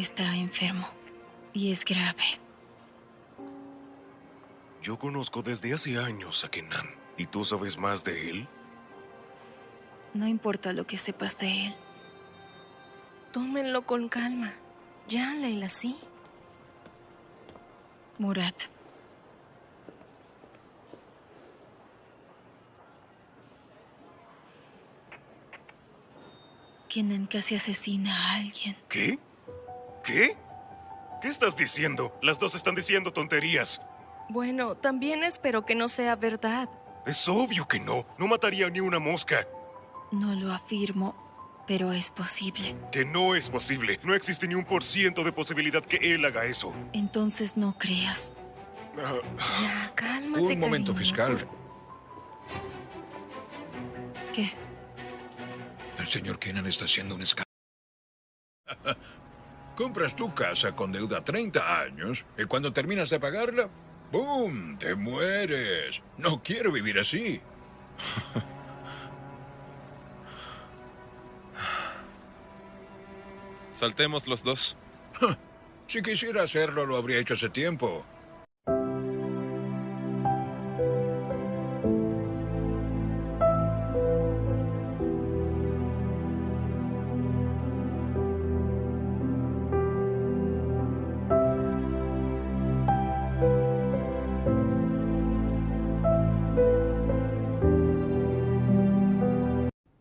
está enfermo y es grave. Yo conozco desde hace años a Kenan. ¿Y tú sabes más de él? No importa lo que sepas de él. Tómenlo con calma. Ya, Leila, sí. Murat. Kenan casi asesina a alguien. ¿Qué? ¿Qué? ¿Qué estás diciendo? Las dos están diciendo tonterías. Bueno, también espero que no sea verdad. Es obvio que no. No mataría ni una mosca. No lo afirmo, pero es posible. Que no es posible. No existe ni 1% de posibilidad que él haga eso. Entonces no creas. Ya, cálmate, Un momento, cariño. fiscal. ¿Qué? El señor Kenan está haciendo un escándalo. Compras tu casa con deuda 30 años y cuando terminas de pagarla, ¡boom!, te mueres. No quiero vivir así. Saltemos los dos. Si quisiera hacerlo, lo habría hecho hace tiempo.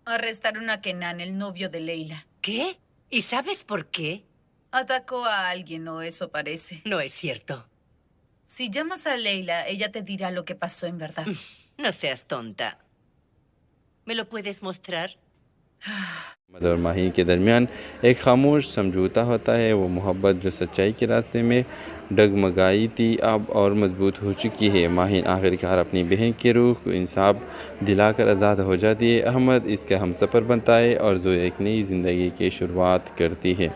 Arrestaron a Kenan, el novio de Leila. ¿Qué? ¿Y sabes por qué? Atacó a alguien, o eso parece. No es cierto. Si llamas a Leila, ella te dirá lo que pasó en verdad. No seas tonta. ¿Me lo puedes mostrar? Ahmad اور ماہین کے درمیان ایک خاموش سمجھوتا ہوتا ہے. وہ محبت جو سچائی کے راستے میں ڈگمگائی تھی اب اور مضبوط ہو چکی ہے. ماہین آخرکار اپنی بہن کی روح کو انصاف دلا کر آزاد ہو جاتی ہے. احمد اس کا ہمسفر بنتا ہے اور زویا ایک نئی زندگی کی شروعات کرتی ہے.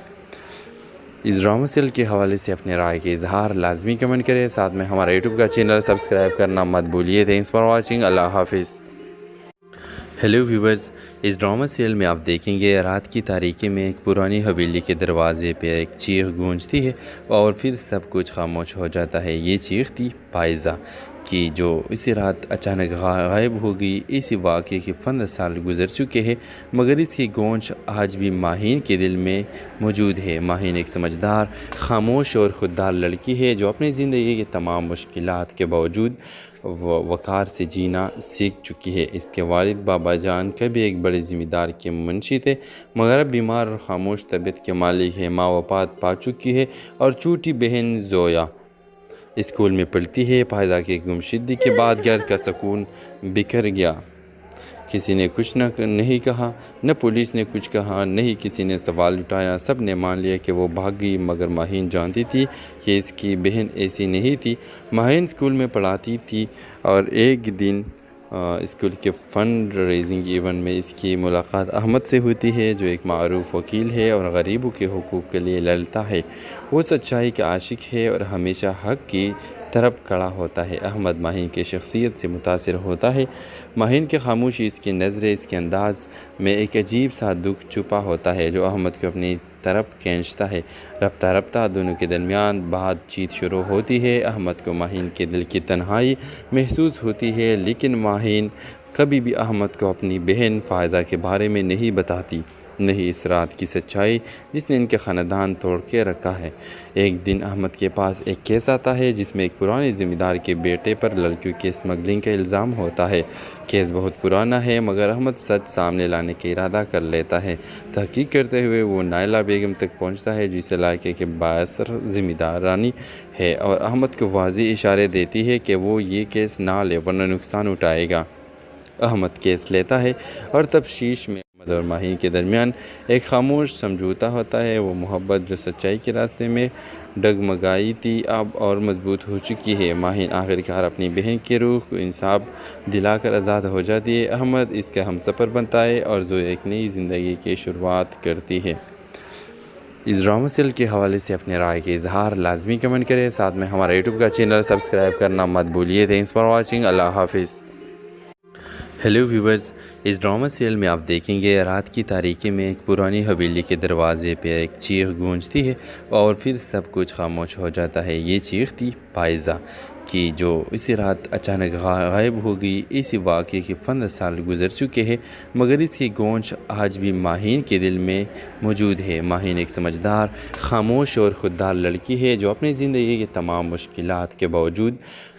اس ڈرامہ سیل کے حوالے سے اپنے رائے کے اظہار لازمی کمنٹ کریں. ساتھ میں ہمارا یوٹیوب کا چینل سبسکرائب کرنا مت بھولیے. Thanks for watching. اللہ حافظ. ہیلو ویورز، اس ڈرامہ سیل میں آپ دیکھیں گے رات کی تاریکی میں ایک پرانی حویلی کے دروازے پہ ایک چیخ گونجتی ہے اور پھر سب کچھ خاموش ہو جاتا ہے. یہ چیخ تھی پائزہ کی جو اسی رات اچانک غائب ہو گئی. اسی واقعے کے 15 سال گزر چکے ہیں مگر اس کی گونج آج بھی ماہین کے دل میں موجود ہے. ماہین ایک سمجھدار، خاموش اور خوددار لڑکی ہے جو اپنی زندگی کے تمام مشکلات کے باوجود وقار سے جینا سیکھ چکی ہے. اس کے والد بابا جان کبھی ایک بڑے ذمہ دار کے منشی تھے مگر اب بیمار اور خاموش طبیعت کے مالک ہے. ماں وفات پا چکی ہے اور چھوٹی بہن زویا اسکول میں پڑھتی ہے. پائزہ کی گمشدگی کے بعد گھر کا سکون بکھر گیا. کسی نے کچھ نہیں کہا، نہ پولیس نے کچھ کہا، نہ ہی کسی نے سوال اٹھایا. سب نے مان لیا کہ وہ بھاگ گئی مگر ماہین جانتی تھی کہ اس کی بہن ایسی نہیں تھی. ماہین اسکول میں پڑھاتی تھی اور ایک دن اسکول کے فنڈ ریزنگ ایونٹ میں اس کی ملاقات احمد سے ہوتی ہے جو ایک معروف وکیل ہے اور غریبوں کے حقوق کے لیے لڑتا ہے. وہ سچائی کا عاشق ہے اور ہمیشہ حق کی طرف کھڑا ہوتا ہے. احمد ماہین کی شخصیت سے متاثر ہوتا ہے. ماہین کی خاموشی، اس کی نظریں، اس کے انداز میں ایک عجیب سا دکھ چھپا ہوتا ہے جو احمد کو اپنی طرف کھینچتا ہے. رفتہ رفتہ دونوں کے درمیان بات چیت شروع ہوتی ہے. احمد کو ماہین کے دل کی تنہائی محسوس ہوتی ہے لیکن ماہین کبھی بھی احمد کو اپنی بہن فائزہ کے بارے میں نہیں بتاتی، نہیں اس رات کی سچائی جس نے ان کے خاندان توڑ کے رکھا ہے. ایک دن احمد کے پاس ایک کیس آتا ہے جس میں ایک پرانے ذمہ دار کے بیٹے پر لڑکیوں کے اسمگلنگ کا الزام ہوتا ہے. کیس بہت پرانا ہے مگر احمد سچ سامنے لانے کا ارادہ کر لیتا ہے. تحقیق کرتے ہوئے وہ نائلہ بیگم تک پہنچتا ہے جس علاقے کے بااثر ذمہ دارانی ہے اور احمد کو واضح اشارے دیتی ہے کہ وہ یہ کیس نہ لے ورنہ نقصان اٹھائے گا. احمد کیس لیتا ہے اور تفتیش میں احمد اور ماہین کے درمیان ایک خاموش سمجھوتا ہوتا ہے. وہ محبت جو سچائی کے راستے میں ڈگمگائی تھی اب اور مضبوط ہو چکی ہے. ماہین آخرکار اپنی بہن کی روح کو انصاف دلا کر آزاد ہو جاتی ہے. احمد اس کا ہمسفر بنتا ہے اور زویا ایک نئی زندگی کی شروعات کرتی ہے. اس ڈرامہ سیل کے حوالے سے اپنے رائے کے اظہار لازمی کمنٹ کریں. ساتھ میں ہمارا یوٹیوب کا چینل سبسکرائب کرنا مت بھولیے. Thanks for watching. اللہ حافظ. ہیلو ویورز، اس ڈرامہ سیریل میں آپ دیکھیں گے رات کی تاریکی میں ایک پرانی حویلی کے دروازے پہ ایک چیخ گونجتی ہے اور پھر سب کچھ خاموش ہو جاتا ہے۔ یہ چیخ تھی پائزہ کی، جو اسی رات اچانک غائب ہو گئی۔ اسی واقعے کے 15 سال گزر چکے ہیں، مگر اس کی گونج آج بھی ماہین کے دل میں موجود ہے۔ ماہین ایک سمجھدار، خاموش اور خوددار لڑکی ہے جو اپنی زندگی کے تمام مشکلات کے باوجود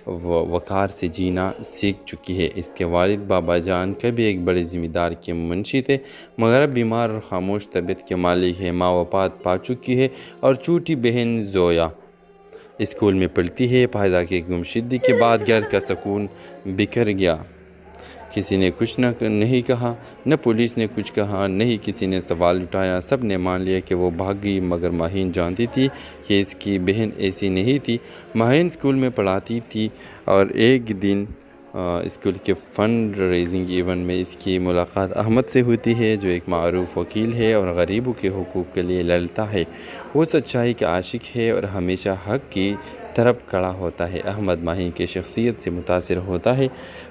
وقار سے جینا سیکھ چکی ہے۔ اس کے والد بابا جان کبھی ایک بڑے ذمہ دار کے منشی تھے، مگر اب بیمار اور خاموش طبیعت کے مالک ہے۔ ماں وفات پا چکی ہے اور چھوٹی بہن زویا اسکول میں پڑھتی ہے۔ پائزہ کی گمشدگی کے بعد گھر کا سکون بکھر گیا۔ کسی نے کچھ نہیں کہا، نہ پولیس نے کچھ کہا، نہ ہی کسی نے سوال اٹھایا۔ سب نے مان لیا کہ وہ بھاگ گئی، مگر ماہین جانتی تھی کہ اس کی بہن ایسی نہیں تھی۔ ماہین اسکول میں پڑھاتی تھی اور ایک دن اسکول کے فنڈ ریزنگ ایونٹ میں اس کی ملاقات احمد سے ہوتی ہے، جو ایک معروف وکیل ہے اور غریبوں کے حقوق کے لیے لڑتا ہے۔ وہ سچائی کا عاشق ہے اور ہمیشہ حق کی طرف کھڑا ہوتا ہے۔ احمد ماہین کی شخصیت سے متاثر ہوتا ہے۔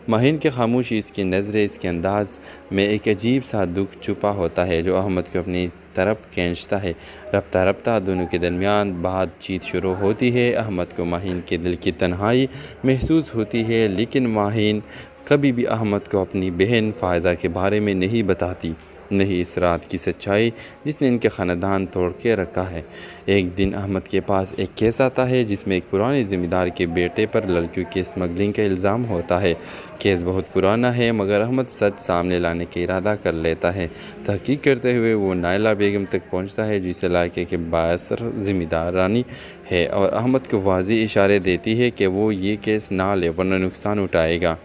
ماہین کی خاموشی، اس کی نظریں، اس کے انداز میں ایک عجیب سا دکھ چھپا ہوتا ہے جو احمد کو اپنی طرف کھینچتا ہے۔ رفتہ رفتہ دونوں کے درمیان بات چیت شروع ہوتی ہے۔ احمد کو ماہین کے دل کی تنہائی محسوس ہوتی ہے، لیکن ماہین کبھی بھی احمد کو اپنی بہن فائزہ کے بارے میں نہیں بتاتی، نہیں اس رات کی سچائی جس نے ان کے خاندان توڑ کے رکھا ہے۔ ایک دن احمد کے پاس ایک کیس آتا ہے جس میں ایک پرانے ذمہ دار کے بیٹے پر لڑکیوں کی اسمگلنگ کا الزام ہوتا ہے۔ کیس بہت پرانا ہے، مگر احمد سچ سامنے لانے کا ارادہ کر لیتا ہے۔ تحقیق کرتے ہوئے وہ نائلہ بیگم تک پہنچتا ہے، جس علاقے کے بااثر ذمہ دارانی ہے، اور احمد کو واضح اشارے دیتی ہے کہ وہ یہ کیس نہ لے ورنہ نقصان اٹھائے گا۔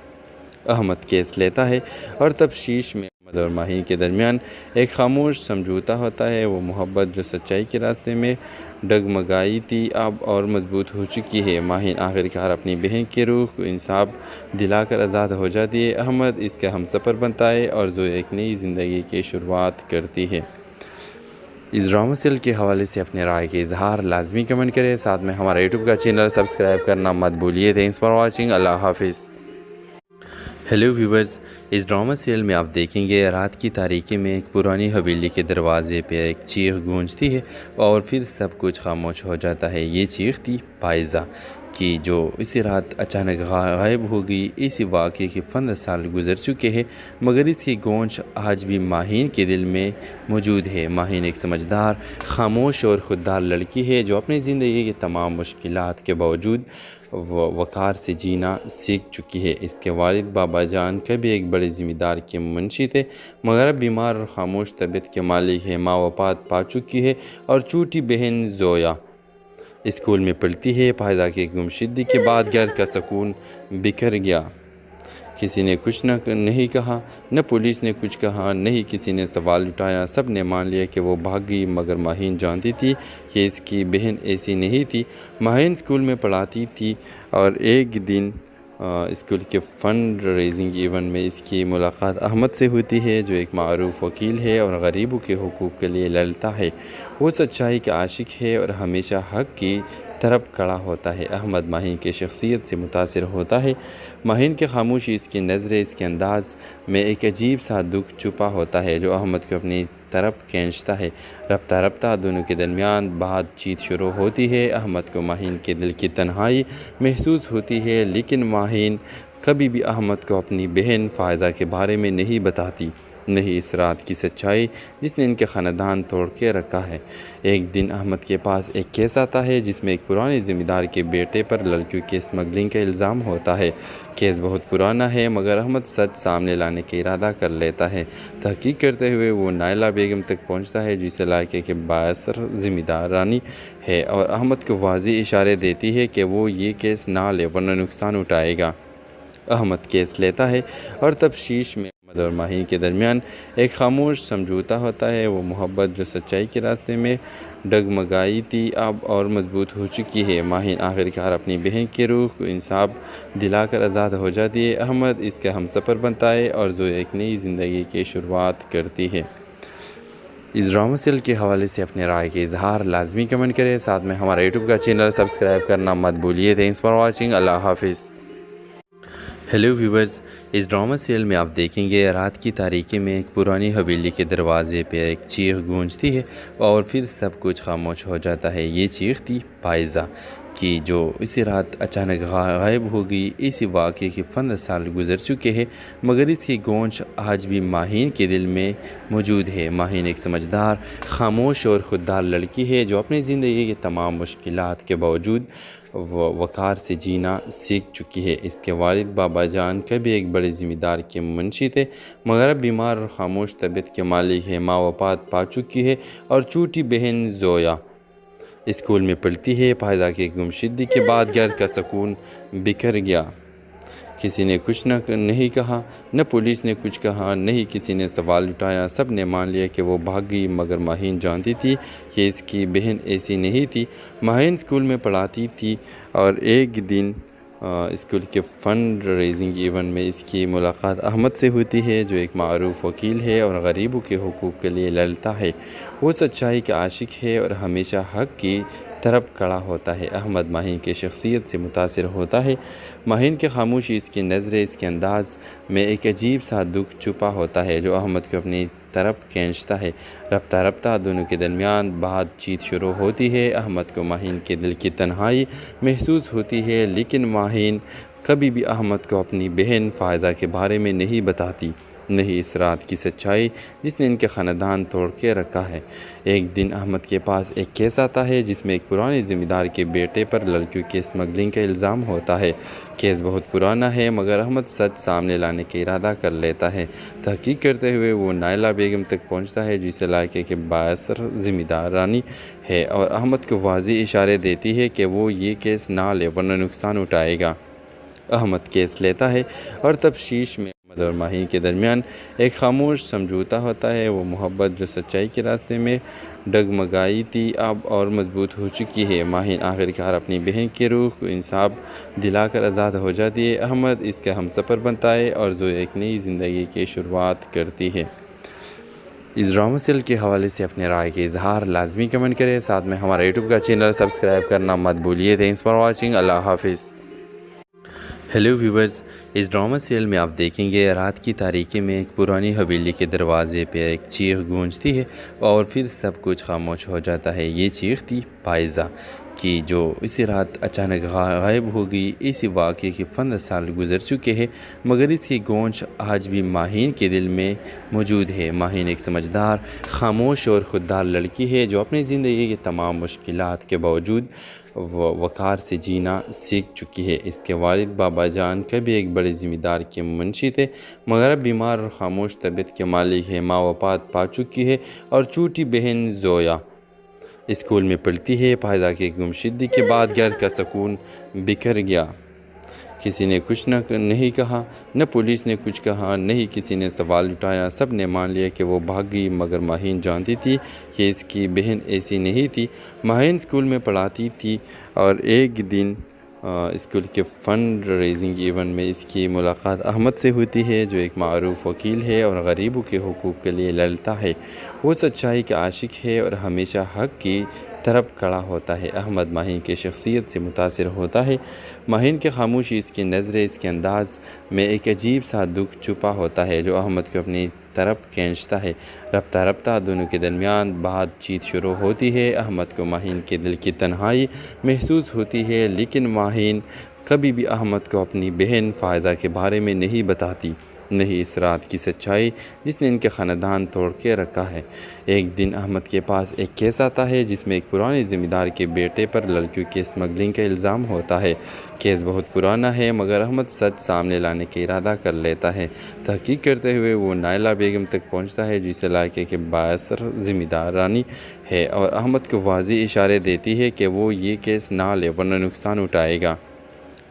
احمد کیس لیتا ہے اور تفتیش میں احمد اور ماہین کے درمیان ایک خاموش سمجھوتا ہوتا ہے۔ وہ محبت جو سچائی کے راستے میں ڈگمگائی تھی اب اور مضبوط ہو چکی ہے۔ ماہین آخرکار اپنی بہن کی روح کو انصاف دلا کر آزاد ہو جاتی ہے۔ احمد اس کا ہمسفر بنتا ہے اور زویا ایک نئی زندگی کی شروعات کرتی ہے۔ اس ڈرامہ سیریل کے حوالے سے اپنے رائے کے اظہار لازمی کمنٹ کریں، ساتھ میں ہمارا یوٹیوب کا چینل سبسکرائب کرنا مت بھولیے۔ Thanks for watching. اللہ حافظ۔ ہیلو ویورز، اس ڈرامہ سیریل میں آپ دیکھیں گے رات کی تاریکی میں ایک پرانی حویلی کے دروازے پہ ایک چیخ گونجتی ہے اور پھر سب کچھ خاموش ہو جاتا ہے۔ یہ چیخ تھی پائزہ کی، جو اسی رات اچانک غائب ہو گئی۔ اسی واقعے کے 15 سال گزر چکے ہیں، مگر اس کی گونج آج بھی ماہین کے دل میں موجود ہے۔ ماہین ایک سمجھدار، خاموش اور خوددار لڑکی ہے جو اپنی زندگی کے تمام مشکلات کے باوجود وقار سے جینا سیکھ چکی ہے۔ اس کے والد بابا جان کبھی ایک بڑے ذمہ دار کے منشی تھے، مگر اب بیمار اور خاموش طبیعت کے مالک ہے۔ ماں وفات پا چکی ہے اور چھوٹی بہن زویا اسکول میں پڑھتی ہے۔ پائزہ کی گمشدگی کے بعد گھر کا سکون بکھر گیا۔ کسی نے کچھ نہیں کہا، نہ پولیس نے کچھ کہا، نہ ہی کسی نے سوال اٹھایا۔ سب نے مان لیا کہ وہ بھاگ گئی، مگر ماہین جانتی تھی کہ اس کی بہن ایسی نہیں تھی۔ ماہین اسکول میں پڑھاتی تھی اور ایک دن اسکول کے فنڈ ریزنگ ایونٹ میں اس کی ملاقات احمد سے ہوتی ہے، جو ایک معروف وکیل ہے اور غریبوں کے حقوق کے لیے لڑتا ہے۔ وہ سچائی کا عاشق ہے اور ہمیشہ حق کی طرف کھڑا ہوتا ہے۔ احمد ماہین کی شخصیت سے متاثر ہوتا ہے۔ ماہین کی خاموشی، اس کی نظریں، اس کے انداز میں ایک عجیب سا دکھ چھپا ہوتا ہے جو احمد کو اپنی طرف کھینچتا ہے۔ رفتہ رفتہ دونوں کے درمیان بات چیت شروع ہوتی ہے۔ احمد کو ماہین کے دل کی تنہائی محسوس ہوتی ہے، لیکن ماہین کبھی بھی احمد کو اپنی بہن فائزہ کے بارے میں نہیں بتاتی، نہیں اس رات کی سچائی جس نے ان کے خاندان توڑ کے رکھا ہے۔ ایک دن احمد کے پاس ایک کیس آتا ہے جس میں ایک پرانے ذمہ دار کے بیٹے پر لڑکیوں کی اسمگلنگ کا الزام ہوتا ہے۔ کیس بہت پرانا ہے، مگر احمد سچ سامنے لانے کا ارادہ کر لیتا ہے۔ تحقیق کرتے ہوئے وہ نائلہ بیگم تک پہنچتا ہے، جس علاقے کے بااثر ذمہ دارانی ہے، اور احمد کو واضح اشارے دیتی ہے کہ وہ یہ کیس نہ لے ورنہ نقصان اٹھائے گا۔ احمد کیس لیتا ہے اور تفتیش میں احمد اور ماہین کے درمیان ایک خاموش سمجھوتا ہوتا ہے۔ وہ محبت جو سچائی کے راستے میں ڈگمگائی تھی اب اور مضبوط ہو چکی ہے۔ ماہین آخرکار اپنی بہن کی روح کو انصاف دلا کر آزاد ہو جاتی ہے۔ احمد اس کا ہمسفر بنتا ہے اور زویا ایک نئی زندگی کی شروعات کرتی ہے۔ اس ڈرامہ سیریل کے حوالے سے اپنے رائے کے اظہار لازمی کمنٹ کریں، ساتھ میں ہمارا یوٹیوب کا چینل سبسکرائب کرنا مت بھولیے۔ Thanks for watching. اللہ حافظ۔ ہیلو ویورز، اس ڈرامہ سیل میں آپ دیکھیں گے رات کی تاریکی میں ایک پرانی حویلی کے دروازے پہ ایک چیخ گونجتی ہے اور پھر سب کچھ خاموش ہو جاتا ہے۔ یہ چیخ تھی پائزہ کی، جو اسی رات اچانک غائب ہو گئی۔ اسی واقعے کے 15 سال گزر چکے ہیں، مگر اس کی گونج آج بھی ماہین کے دل میں موجود ہے۔ ماہین ایک سمجھدار، خاموش اور خوددار لڑکی ہے جو اپنی زندگی کے تمام مشکلات کے باوجود وقار سے جینا سیکھ چکی ہے۔ اس کے والد بابا جان کبھی ایک بڑے ذمہ دار کے منشی تھے، مگر اب بیمار اور خاموش طبیعت کے مالک ہے۔ ماں وفات پا چکی ہے اور چھوٹی بہن زویا اسکول میں پڑھتی ہے۔ پائزہ کی گمشدگی کے بعد گھر کا سکون بکھر گیا۔ کسی نے کچھ نہیں کہا، نہ پولیس نے کچھ کہا، نہ ہی کسی نے سوال اٹھایا۔ سب نے مان لیا کہ وہ بھاگ گئی، مگر ماہین جانتی تھی کہ اس کی بہن ایسی نہیں تھی۔ ماہین اسکول میں پڑھاتی تھی اور ایک دن اسکول کے فنڈ ریزنگ ایونٹ میں اس کی ملاقات احمد سے ہوتی ہے، جو ایک معروف وکیل ہے اور غریبوں کے حقوق کے لیے لڑتا ہے۔ وہ سچائی کا عاشق ہے اور ہمیشہ حق کی طرف کھڑا ہوتا ہے۔ احمد ماہین کی شخصیت سے متاثر ہوتا ہے۔ ماہین کی خاموشی، اس کی نظریں، اس کے انداز میں ایک عجیب سا دکھ چھپا ہوتا ہے جو احمد کو اپنی طرف کھینچتا ہے۔ رفتہ رفتہ دونوں کے درمیان بات چیت شروع ہوتی ہے۔ احمد کو ماہین کے دل کی تنہائی محسوس ہوتی ہے، لیکن ماہین کبھی بھی احمد کو اپنی بہن فائزہ کے بارے میں نہیں بتاتی، نہیں اس رات کی سچائی جس نے ان کے خاندان توڑ کے رکھا ہے۔ ایک دن احمد کے پاس ایک کیس آتا ہے جس میں ایک پرانے ذمہ دار کے بیٹے پر لڑکیوں کی اسمگلنگ کا الزام ہوتا ہے۔ کیس بہت پرانا ہے، مگر احمد سچ سامنے لانے کا ارادہ کر لیتا ہے۔ تحقیق کرتے ہوئے وہ نائلہ بیگم تک پہنچتا ہے، جو اس علاقے کے بااثر ذمہ دارانی ہے اور احمد کو واضح اشارے دیتی ہے کہ وہ یہ کیس نہ لے ورنہ نقصان اٹھائے گا۔ احمد کیس لیتا ہے اور تفتیش میں احمد اور ماہین کے درمیان ایک خاموش سمجھوتا ہوتا ہے۔ وہ محبت جو سچائی کے راستے میں ڈگمگائی تھی اب اور مضبوط ہو چکی ہے۔ ماہین آخرکار اپنی بہن کی روح کو انصاف دلا کر آزاد ہو جاتی ہے۔ احمد اس کا ہم سفر بنتا ہے اور زویا ایک نئی زندگی کی شروعات کرتی ہے۔ اس ڈرامہ سیل کے حوالے سے اپنے رائے کے اظہار لازمی کمنٹ کریں، ساتھ میں ہمارا یوٹیوب کا چینل سبسکرائب کرنا مت بھولیے۔ Thanks for watching. اللہ حافظ۔ ہیلو ویورز، اس ڈرامہ سیل میں آپ دیکھیں گے رات کی تاریکی میں ایک پرانی حویلی کے دروازے پہ ایک چیخ گونجتی ہے اور پھر سب کچھ خاموش ہو جاتا ہے۔ یہ چیخ تھی پائزہ کی، جو اسی رات اچانک غائب ہو گئی۔ اسی واقعے کے 15 سال گزر چکے ہیں، مگر اس کی گونج آج بھی ماہین کے دل میں موجود ہے۔ ماہین ایک سمجھدار، خاموش اور خوددار لڑکی ہے جو اپنی زندگی کے تمام مشکلات کے باوجود وقار سے جینا سیکھ چکی ہے۔ اس کے والد بابا جان کبھی ایک بڑے ذمہ دار کے منشی تھے، مگر اب بیمار اور خاموش طبیعت کے مالک ہے۔ ماں وفات پا چکی ہے اور چھوٹی بہن زویا اسکول میں پڑھتی ہے۔ پائزہ کی گمشدگی کے بعد گھر کا سکون بکھر گیا۔ کسی نے کچھ نہیں کہا، نہ پولیس نے کچھ کہا، نہ ہی کسی نے سوال اٹھایا۔ سب نے مان لیا کہ وہ بھاگ گئی، مگر ماہین جانتی تھی کہ اس کی بہن ایسی نہیں تھی۔ ماہین اسکول میں پڑھاتی تھی اور ایک دن اسکول کے فنڈ ریزنگ ایونٹ میں اس کی ملاقات احمد سے ہوتی ہے، جو ایک معروف وکیل ہے اور غریبوں کے حقوق کے لیے لڑتا ہے۔ وہ سچائی کا عاشق ہے اور ہمیشہ حق کی طرف کھڑا ہوتا ہے۔ احمد ماہین کی شخصیت سے متاثر ہوتا ہے۔ ماہین کی خاموشی، اس کی نظریں، اس کے انداز میں ایک عجیب سا دکھ چھپا ہوتا ہے جو احمد کو اپنی طرف کھینچتا ہے۔ رفتہ رفتہ دونوں کے درمیان بات چیت شروع ہوتی ہے۔ احمد کو ماہین کے دل کی تنہائی محسوس ہوتی ہے، لیکن ماہین کبھی بھی احمد کو اپنی بہن فائزہ کے بارے میں نہیں بتاتی، نہیں اس رات کی سچائی جس نے ان کے خاندان توڑ کے رکھا ہے۔ ایک دن احمد کے پاس ایک کیس آتا ہے جس میں ایک پرانے ذمہ دار کے بیٹے پر لڑکیوں کی اسمگلنگ کا الزام ہوتا ہے۔ کیس بہت پرانا ہے، مگر احمد سچ سامنے لانے کا ارادہ کر لیتا ہے۔ تحقیق کرتے ہوئے وہ نائلہ بیگم تک پہنچتا ہے، جو اس علاقے کے بااثر ذمہ دارانی ہے اور احمد کو واضح اشارے دیتی ہے کہ وہ یہ کیس نہ لے ورنہ نقصان اٹھائے گا۔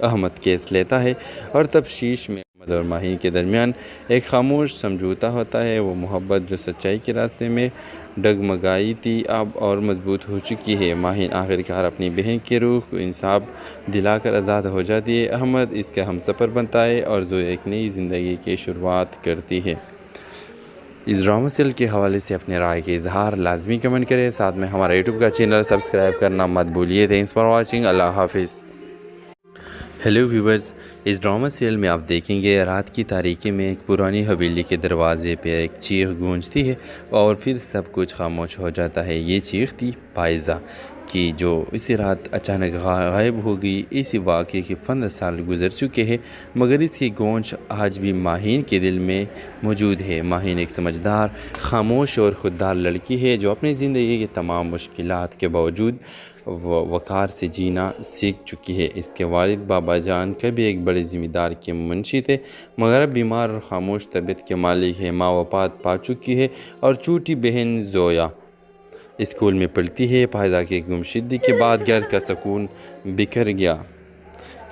احمد کیس لیتا ہے اور تفتیش میں احمد اور ماہین کے درمیان ایک خاموش سمجھوتا ہوتا ہے۔ وہ محبت جو سچائی کے راستے میں ڈگمگائی تھی اب اور مضبوط ہو چکی ہے۔ ماہین آخرکار اپنی بہن کی روح کو انصاف دلا کر آزاد ہو جاتی ہے۔ احمد اس کا ہم سفر بنتا ہے اور زویا ایک نئی زندگی کی شروعات کرتی ہے۔ اس ڈرامہ سیل کے حوالے سے اپنے رائے کے اظہار لازمی کمنٹ کریں، ساتھ میں ہمارا یوٹیوب کا چینل سبسکرائب کرنا مت بھولیے۔ Thanks for watching. اللہ حافظ۔ ہیلو ویورز، اس ڈرامہ سیریل میں آپ دیکھیں گے رات کی تاریکی میں ایک پرانی حویلی کے دروازے پہ ایک چیخ گونجتی ہے اور پھر سب کچھ خاموش ہو جاتا ہے۔ یہ چیخ تھی پائزہ کی، جو اسی رات اچانک غائب ہو گئی۔ اسی واقعے کے 15 سال گزر چکے ہیں، مگر اس کی گونج آج بھی ماہین کے دل میں موجود ہے۔ ماہین ایک سمجھدار، خاموش اور خوددار لڑکی ہے جو اپنی زندگی کے تمام مشکلات کے باوجود وقار سے جینا سیکھ چکی ہے۔ اس کے والد بابا جان کبھی ایک بڑے ذمہ دار کے منشی تھے، مگر اب بیمار اور خاموش طبیعت کے مالک ہے۔ ماں وفات پا چکی ہے اور چھوٹی بہن زویا اسکول میں پڑھتی ہے۔ پائزہ کی گمشدگی کے بعد گھر کا سکون بکھر گیا۔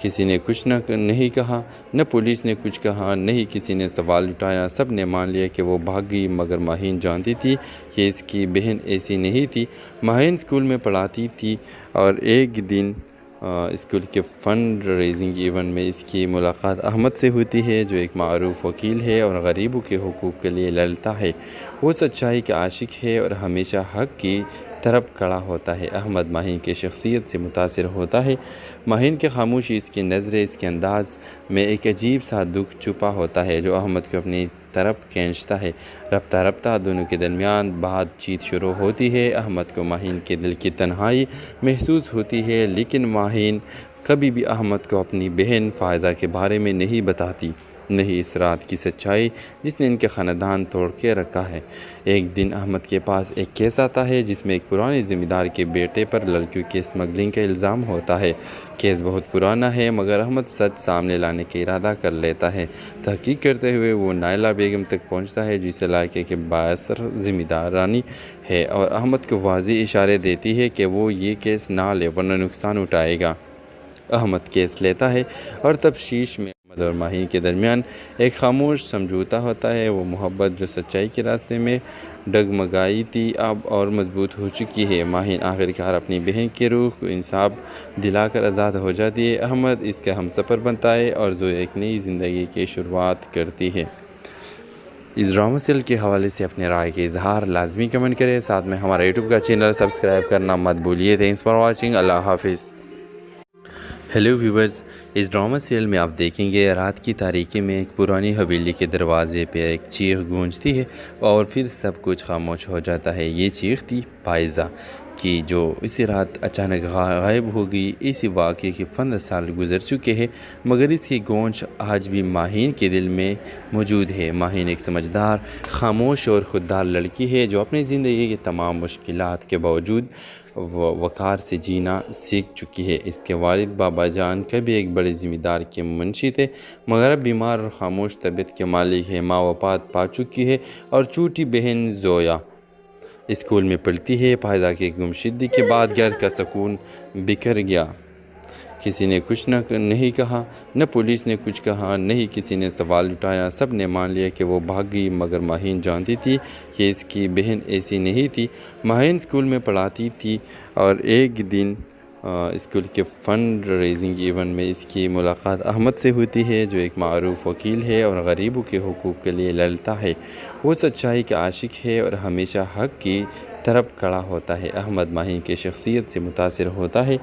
کسی نے کچھ نہیں کہا، نہ پولیس نے کچھ کہا، نہ ہی کسی نے سوال اٹھایا۔ سب نے مان لیا کہ وہ بھاگ گئی، مگر ماہین جانتی تھی کہ اس کی بہن ایسی نہیں تھی۔ ماہین اسکول میں پڑھاتی تھی اور ایک دن اسکول کے فنڈ ریزنگ ایونٹ میں اس کی ملاقات احمد سے ہوتی ہے، جو ایک معروف وکیل ہے اور غریبوں کے حقوق کے لیے لڑتا ہے۔ وہ سچائی کا عاشق ہے اور ہمیشہ حق کی طرف کھڑا ہوتا ہے۔ احمد ماہین کی شخصیت سے متاثر ہوتا ہے۔ ماہین کی خاموشی، اس کی نظریں، اس کے انداز میں ایک عجیب سا دکھ چھپا ہوتا ہے جو احمد کو اپنی طرف کھینچتا ہے۔ رفتہ رفتہ دونوں کے درمیان بات چیت شروع ہوتی ہے۔ احمد کو ماہین کے دل کی تنہائی محسوس ہوتی ہے، لیکن ماہین کبھی بھی احمد کو اپنی بہن فائزہ کے بارے میں نہیں بتاتی، نہیں اس رات کی سچائی جس نے ان کے خاندان توڑ کے رکھا ہے۔ ایک دن احمد کے پاس ایک کیس آتا ہے جس میں ایک پرانے ذمہ دار کے بیٹے پر لڑکیوں کی اسمگلنگ کا الزام ہوتا ہے۔ کیس بہت پرانا ہے، مگر احمد سچ سامنے لانے کا ارادہ کر لیتا ہے۔ تحقیق کرتے ہوئے وہ نائلہ بیگم تک پہنچتا ہے، جس علاقے کے بااثر ذمہ دارانی ہے، اور احمد کو واضح اشارے دیتی ہے کہ وہ یہ کیس نہ لے ورنہ نقصان اٹھائے گا۔ احمد کیس لیتا ہے اور تفتیش میں احمد اور ماہین کے درمیان ایک خاموش سمجھوتا ہوتا ہے۔ وہ محبت جو سچائی کے راستے میں ڈگمگائی تھی اب اور مضبوط ہو چکی ہے۔ ماہین آخرکار اپنی بہن کی روح کو انصاف دلا کر آزاد ہو جاتی ہے۔ احمد اس کا ہمسفر بنتا ہے اور زویا ایک نئی زندگی کی شروعات کرتی ہے۔ اس ڈرامہ سیریل کے حوالے سے اپنے رائے کے اظہار لازمی کمنٹ کریں، ساتھ میں ہمارا یوٹیوب کا چینل سبسکرائب کرنا مت بھولیے۔ Thanks for watching. اللہ حافظ۔ ہیلو ویورز، اس ڈرامہ سیریل میں آپ دیکھیں گے رات کی تاریکی میں ایک پرانی حویلی کے دروازے پہ ایک چیخ گونجتی ہے اور پھر سب کچھ خاموش ہو جاتا ہے۔ یہ چیخ تھی پائزہ کی، جو اسی رات اچانک غائب ہو گئی۔ اسی واقعے کے 15 سال گزر چکے ہیں، مگر اس کی گونج آج بھی ماہین کے دل میں موجود ہے۔ ماہین ایک سمجھدار، خاموش اور خوددار لڑکی ہے جو اپنی زندگی کے تمام مشکلات کے باوجود وقار سے جینا سیکھ چکی ہے۔ اس کے والد بابا جان کبھی ایک بڑے ذمہ دار کے منشی تھے، مگر اب بیمار اور خاموش طبیعت کے مالک ہے۔ ماں وفات پا چکی ہے اور چھوٹی بہن زویا اسکول میں پڑھتی ہے۔ پائزہ کی گمشدگی کے بعد گھر کا سکون بکھر گیا۔ کسی نے کچھ نہیں کہا، نہ پولیس نے کچھ کہا، نہ ہی کسی نے سوال اٹھایا۔ سب نے مان لیا کہ وہ بھاگ گئی، مگر ماہین جانتی تھی کہ اس کی بہن ایسی نہیں تھی۔ ماہین اسکول میں پڑھاتی تھی اور ایک دن اسکول کے فنڈ ریزنگ ایونٹ میں اس کی ملاقات احمد سے ہوتی ہے، جو ایک معروف وکیل ہے اور غریبوں کے حقوق کے لیے لڑتا ہے۔ وہ سچائی کا عاشق ہے اور ہمیشہ حق کی طرف کھڑا ہوتا ہے۔ احمد ماہین کی شخصیت سے متاثر ہوتا ہے۔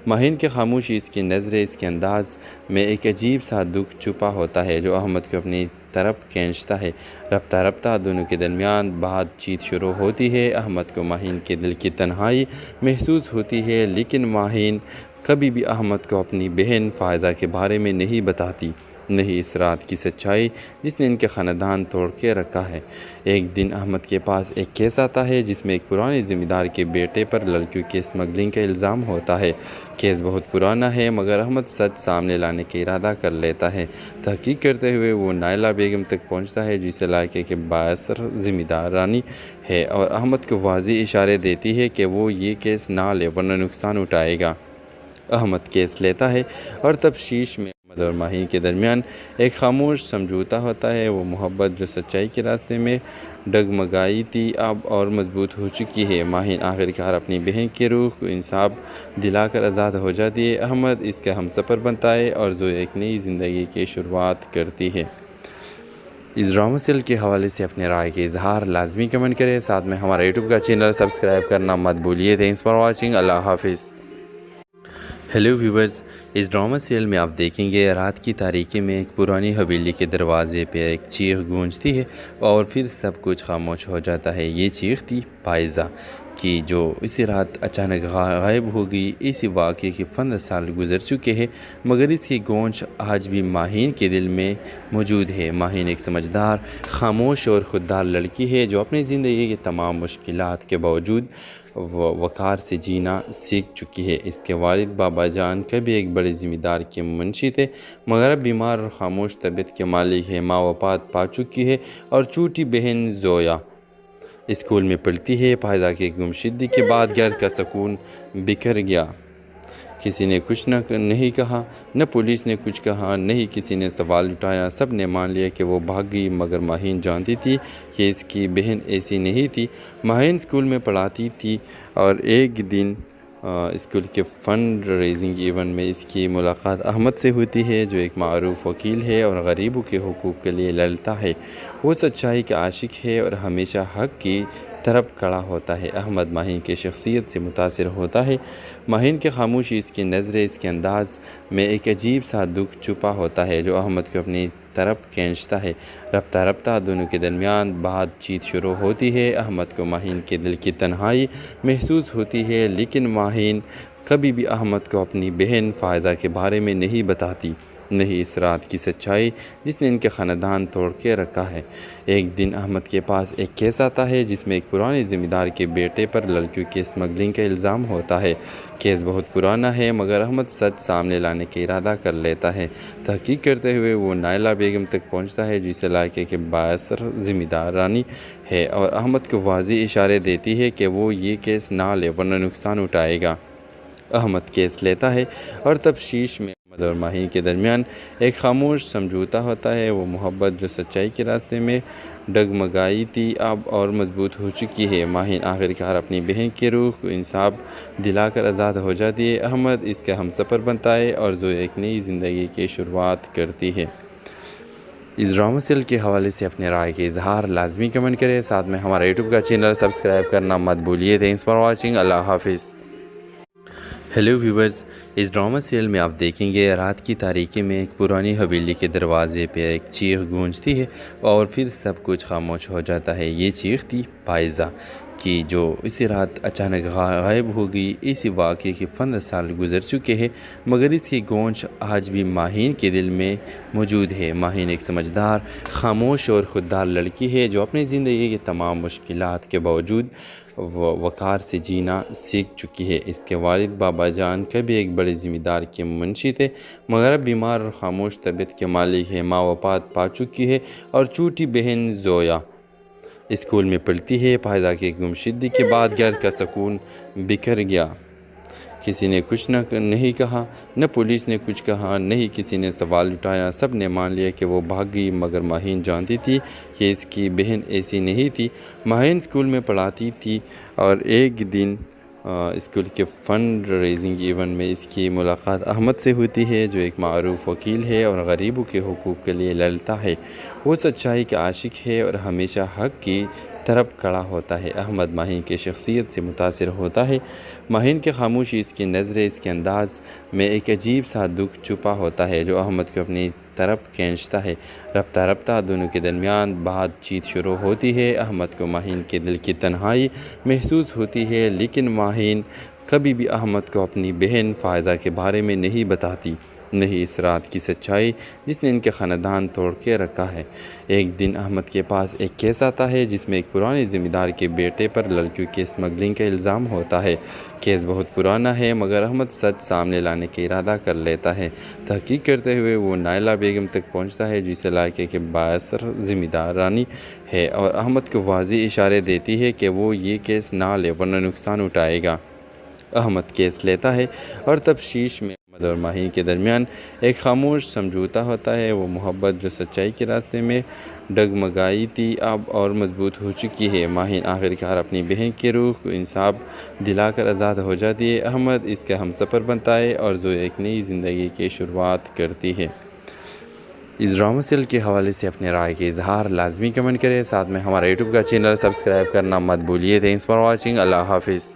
ماہین کی خاموشی، اس کی نظریں، اس کے انداز میں ایک عجیب سا دکھ چھپا ہوتا ہے جو احمد کو اپنی طرف کھینچتا ہے۔ رفتہ رفتہ دونوں کے درمیان بات چیت شروع ہوتی ہے۔ احمد کو ماہین کے دل کی تنہائی محسوس ہوتی ہے، لیکن ماہین کبھی بھی احمد کو اپنی بہن فائزہ کے بارے میں نہیں بتاتی، نہیں اس رات کی سچائی جس نے ان کے خاندان توڑ کے رکھا ہے۔ ایک دن احمد کے پاس ایک کیس آتا ہے جس میں ایک پرانے ذمہ دار کے بیٹے پر لڑکیوں کی اسمگلنگ کا الزام ہوتا ہے۔ کیس بہت پرانا ہے، مگر احمد سچ سامنے لانے کا ارادہ کر لیتا ہے۔ تحقیق کرتے ہوئے وہ نائلہ بیگم تک پہنچتا ہے، جس علاقے کے بااثر ذمہ دارانی ہے، اور احمد کو واضح اشارے دیتی ہے کہ وہ یہ کیس نہ لے ورنہ نقصان اٹھائے گا۔ احمد کیس لیتا ہے اور تفتیش میں احمد اور ماہین کے درمیان ایک خاموش سمجھوتا ہوتا ہے۔ وہ محبت جو سچائی کے راستے میں ڈگمگائی تھی اب اور مضبوط ہو چکی ہے۔ ماہین آخرکار اپنی بہن کی روح کو انصاف دلا کر آزاد ہو جاتی ہے۔ احمد اس کا ہمسفر بنتا ہے اور زویا ایک نئی زندگی کی شروعات کرتی ہے۔ اس ڈرامہ سیریل کے حوالے سے اپنے رائے کے اظہار لازمی کمنٹ کریں، ساتھ میں ہمارا یوٹیوب کا چینل سبسکرائب کرنا مت بھولیے۔ Thanks for watching. اللہ حافظ۔ ہیلو ویورز، اس ڈرامہ سیل میں آپ دیکھیں گے رات کی تاریکی میں ایک پرانی حویلی کے دروازے پہ ایک چیخ گونجتی ہے اور پھر سب کچھ خاموش ہو جاتا ہے۔ یہ چیخ تھی پائزہ کی، جو اسی رات اچانک غائب ہو گئی۔ اسی واقعے کے 15 سال گزر چکے ہیں، مگر اس کی گونج آج بھی ماہین کے دل میں موجود ہے۔ ماہین ایک سمجھدار، خاموش اور خوددار لڑکی ہے جو اپنی زندگی کے تمام مشکلات کے باوجود وقار سے جینا سیکھ چکی ہے۔ اس کے والد بابا جان کبھی ایک بڑے ذمہ دار کے منشی تھے، مگر اب بیمار اور خاموش طبیعت کے مالک ہے۔ ماں وفات پا چکی ہے اور چھوٹی بہن زویا اسکول میں پڑھتی ہے۔ پائزہ کی گمشدگی کے بعد گھر کا سکون بکھر گیا۔ کسی نے کچھ نہیں کہا، نہ پولیس نے کچھ کہا، نہ ہی کسی نے سوال اٹھایا۔ سب نے مان لیا کہ وہ بھاگ گئی، مگر ماہین جانتی تھی کہ اس کی بہن ایسی نہیں تھی۔ ماہین اسکول میں پڑھاتی تھی اور ایک دن اسکول کے فنڈ ریزنگ ایونٹ میں اس کی ملاقات احمد سے ہوتی ہے، جو ایک معروف وکیل ہے اور غریبوں کے حقوق کے لیے لڑتا ہے۔ وہ سچائی کا عاشق ہے اور ہمیشہ حق کی طرف کھڑا ہوتا ہے۔ احمد ماہین کی شخصیت سے متاثر ہوتا ہے۔ ماہین کی خاموشی، اس کی نظریں، اس کے انداز میں ایک عجیب سا دکھ چھپا ہوتا ہے جو احمد کو اپنی طرف کھینچتا ہے۔ رفتہ رفتہ دونوں کے درمیان بات چیت شروع ہوتی ہے۔ احمد کو ماہین کے دل کی تنہائی محسوس ہوتی ہے، لیکن ماہین کبھی بھی احمد کو اپنی بہن فائزہ کے بارے میں نہیں بتاتی، نہیں اس رات کی سچائی جس نے ان کے خاندان توڑ کے رکھا ہے۔ ایک دن احمد کے پاس ایک کیس آتا ہے جس میں ایک پرانے ذمہ دار کے بیٹے پر لڑکیوں کی اسمگلنگ کا الزام ہوتا ہے۔ کیس بہت پرانا ہے، مگر احمد سچ سامنے لانے کا ارادہ کر لیتا ہے۔ تحقیق کرتے ہوئے وہ نائلہ بیگم تک پہنچتا ہے، جس علاقے کے بااثر ذمہ دارانی ہے، اور احمد کو واضح اشارے دیتی ہے کہ وہ یہ کیس نہ لے ورنہ نقصان اٹھائے گا۔ احمد کیس لیتا ہے اور تفتیش میں احمد اور ماہین کے درمیان ایک خاموش سمجھوتا ہوتا ہے۔ وہ محبت جو سچائی کے راستے میں ڈگمگائی تھی اب اور مضبوط ہو چکی ہے۔ ماہین آخرکار اپنی بہن کی روح کو انصاف دلا کر آزاد ہو جاتی ہے۔ احمد اس کا ہمسفر بنتا ہے اور زویا ایک نئی زندگی کی شروعات کرتی ہے۔ اس ڈرامہ سیل کے حوالے سے اپنے رائے کے اظہار لازمی کمنٹ کریں، ساتھ میں ہمارا یوٹیوب کا چینل سبسکرائب کرنا مت بھولیے۔ تھینکس فار واچنگ، اللہ حافظ۔ ہیلو ویورز، اس ڈرامہ سیل میں آپ دیکھیں گے رات کی تاریکی میں ایک پرانی حویلی کے دروازے پہ ایک چیخ گونجتی ہے اور پھر سب کچھ خاموش ہو جاتا ہے۔ یہ چیخ تھی پائزہ کی، جو اسی رات اچانک غائب ہو گئی۔ اسی واقعے کے 15 سال گزر چکے ہیں، مگر اس کی گونج آج بھی ماہین کے دل میں موجود ہے۔ ماہین ایک سمجھدار، خاموش اور خوددار لڑکی ہے جو اپنی زندگی کے تمام مشکلات کے باوجود وقار سے جینا سیکھ چکی ہے۔ اس کے والد بابا جان کبھی ایک بڑے ذمہ دار کے منشی تھے، مگر اب بیمار اور خاموش طبیعت کے مالک ہے۔ ماں وفات پا چکی ہے اور چھوٹی بہن زویا اسکول میں پڑھتی ہے۔ پائزہ کی گمشدگی کے بعد گھر کا سکون بکھر گیا۔ کسی نے کچھ نہیں کہا، نہ پولیس نے کچھ کہا، نہ ہی کسی نے سوال اٹھایا۔ سب نے مان لیا کہ وہ بھاگ گئی، مگر ماہین جانتی تھی کہ اس کی بہن ایسی نہیں تھی۔ ماہین اسکول میں پڑھاتی تھی اور ایک دن اسکول کے فنڈ ریزنگ ایونٹ میں اس کی ملاقات احمد سے ہوتی ہے، جو ایک معروف وکیل ہے اور غریبوں کے حقوق کے لیے لڑتا ہے۔ وہ سچائی کا عاشق ہے اور ہمیشہ حق کی طرف کھڑا ہوتا ہے۔ احمد ماہین کی شخصیت سے متاثر ہوتا ہے۔ ماہین کی خاموشی، اس کی نظریں، اس کے انداز میں ایک عجیب سا دکھ چھپا ہوتا ہے جو احمد کو اپنی طرف کھینچتا ہے۔ رفتہ رفتہ دونوں کے درمیان بات چیت شروع ہوتی ہے۔ احمد کو ماہین کے دل کی تنہائی محسوس ہوتی ہے، لیکن ماہین کبھی بھی احمد کو اپنی بہن فائزہ کے بارے میں نہیں بتاتی، نہیں اس رات کی سچائی جس نے ان کے خاندان توڑ کے رکھا ہے۔ ایک دن احمد کے پاس ایک کیس آتا ہے جس میں ایک پرانے ذمہ دار کے بیٹے پر لڑکیوں کی اسمگلنگ کا الزام ہوتا ہے۔ کیس بہت پرانا ہے، مگر احمد سچ سامنے لانے کا ارادہ کر لیتا ہے۔ تحقیق کرتے ہوئے وہ نائلہ بیگم تک پہنچتا ہے، جس علاقے کے بااثر ذمہ دارانی ہے، اور احمد کو واضح اشارے دیتی ہے کہ وہ یہ کیس نہ لے ورنہ نقصان اٹھائے گا۔ احمد کیس لیتا ہے اور تفتیش میں احمد اور ماہین کے درمیان ایک خاموش سمجھوتا ہوتا ہے۔ وہ محبت جو سچائی کے راستے میں ڈگمگائی تھی اب اور مضبوط ہو چکی ہے۔ ماہین آخرکار اپنی بہن کی روح کو انصاف دلا کر آزاد ہو جاتی ہے۔ احمد اس کا ہمسفر بنتا ہے اور زویا ایک نئی زندگی کی شروعات کرتی ہے۔ اس ڈرامہ سیل کے حوالے سے اپنے رائے کے اظہار لازمی کمنٹ کریں، ساتھ میں ہمارا یوٹیوب کا چینل سبسکرائب کرنا مت بھولیے۔ تھینکس فار واچنگ، اللہ حافظ۔